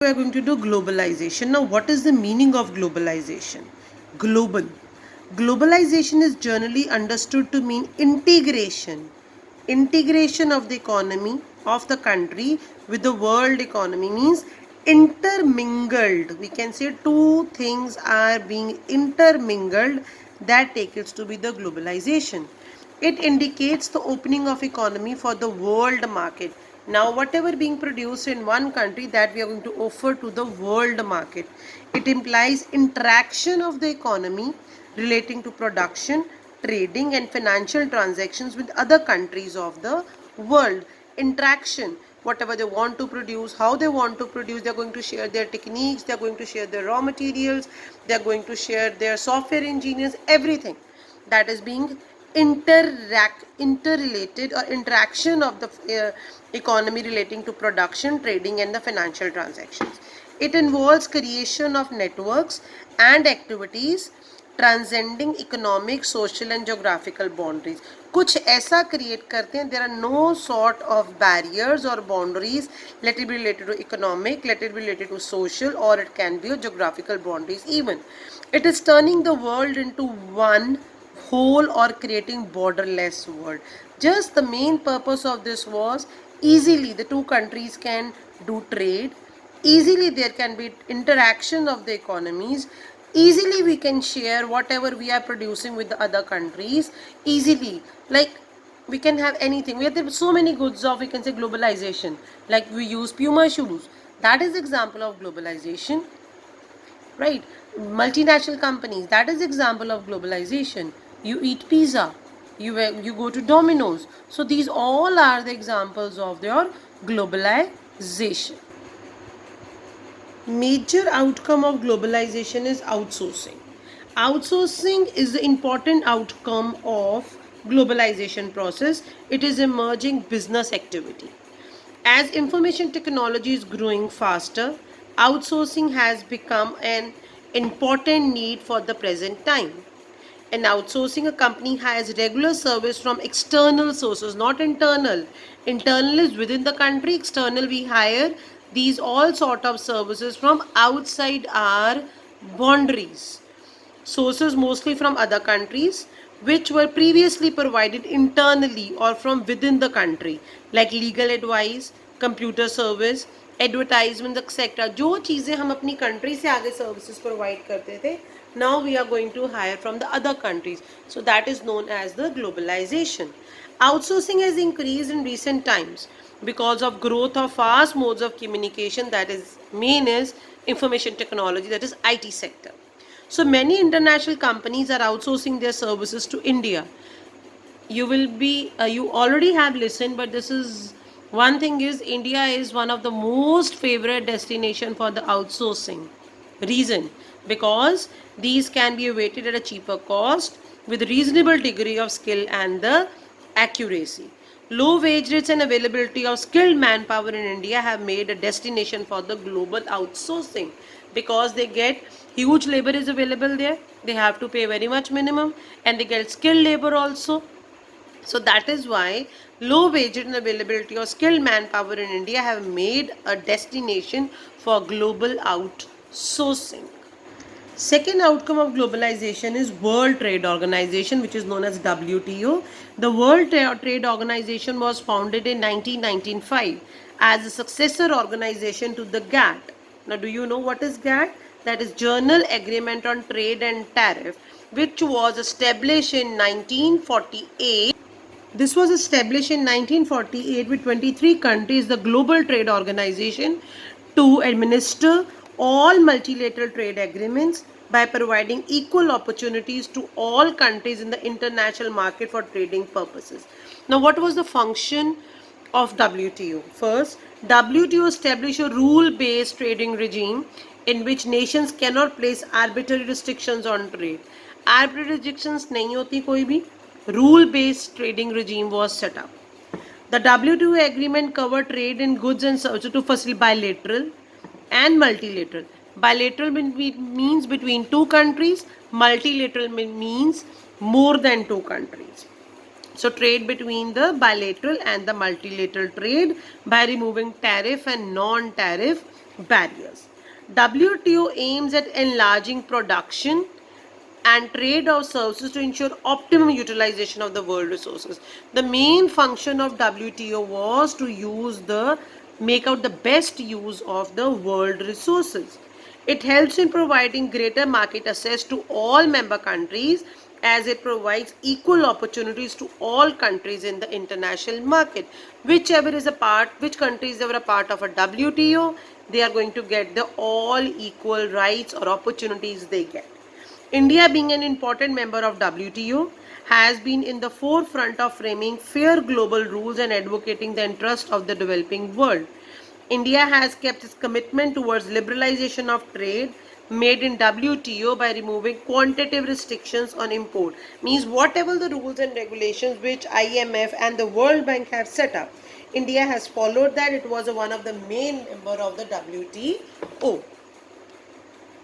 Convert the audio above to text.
We are going to do globalization. Now, what is the meaning of globalization? Global. Globalization is generally understood to mean integration. Integration of the economy of the country with the world economy means intermingled. We can say two things are being intermingled, that takes it to be the globalization. It indicates the opening of economy for the world market. Now, whatever being produced in one country, that we are going to offer to the world market. It implies interaction of the economy relating to production, trading and financial transactions with other countries of the world. Interaction, whatever they want to produce, how they want to produce, they are going to share their techniques, they are going to share their raw materials, they are going to share their software engineers, everything that is being interrelated or interaction of the economy relating to production, trading and the financial transactions. It involves creation of networks and activities transcending economic, social and geographical boundaries. कुछ ऐसा create करते हैं, there are no sort of barriers or boundaries, let it be related to economic, let it be related to social, or it can be a geographical boundaries even. It is turning the world into one whole or creating borderless world. Just the main purpose of this was easily the two countries can do trade, easily there can be interaction of the economies, easily we can share whatever we are producing with the other countries, easily, like we can have anything. We have so many goods of, we can say, globalization, like we use Puma shoes, that is example of globalization, right? Multinational companies, that is example of globalization. You eat pizza, you go to Domino's, so these all are the examples of your globalization. Major outcome of globalization is outsourcing. Outsourcing is the important outcome of globalization process. It is emerging business activity. As information technology is growing faster, outsourcing has become an important need for the present time. In outsourcing, a company has regular service from external sources, not internal. Internal is within the country, external we hire these all sort of services from outside our boundaries. Sources mostly from other countries which were previously provided internally or from within the country, like legal advice, computer service, advertisements, etc. जो चीज़ें हम अपनी country से आगे services provide करते थे, now we are going to hire from the other countries. So that is known as the globalization. Outsourcing has increased in recent times because of growth of fast modes of communication, that is main is information technology, that is IT sector. So many international companies are outsourcing their services to India. You already have listened, but this is one thing is India is one of the most favorite destination for the outsourcing. Reason, because these can be awaited at a cheaper cost with reasonable degree of skill and the accuracy. Low wage rates and availability of skilled manpower in India have made a destination for the global outsourcing, because they get huge labor is available there, they have to pay very much minimum, and they get skilled labor also. So that is why low wage and availability of skilled manpower in India have made a destination for global outsourcing. Second outcome of globalization is World Trade Organization, which is known as WTO. The World Trade Organization was founded in 1995 as a successor organization to the GATT. Now, do you know what is GATT? That is Journal Agreement on Trade and Tariff, which was established in 1948. This was established in 1948 with 23 countries, the Global Trade Organization, to administer all multilateral trade agreements by providing equal opportunities to all countries in the international market for trading purposes. Now, what was the function of WTO? First, WTO established a rule-based trading regime in which nations cannot place arbitrary restrictions on trade. Arbitrary restrictions नहीं होती कोई भी, rule-based trading regime was set up. The WTO agreement covered trade in goods and services to facilitate bilateral and multilateral. Bilateral means between two countries, multilateral means more than two countries. So trade between the bilateral and the multilateral trade by removing tariff and non-tariff barriers. WTO aims at enlarging production and trade of services to ensure optimum utilization of the world resources. The main function of WTO was to make out the best use of the world resources. It helps in providing greater market access to all member countries as it provides equal opportunities to all countries in the international market. Which countries are a part of a WTO, they are going to get the all equal rights or opportunities they get. India, being an important member of WTO, has been in the forefront of framing fair global rules and advocating the interest of the developing world. India has kept its commitment towards liberalization of trade made in WTO by removing quantitative restrictions on import. Means whatever the rules and regulations which IMF and the World Bank have set up, India has followed that. It was one of the main member of the WTO.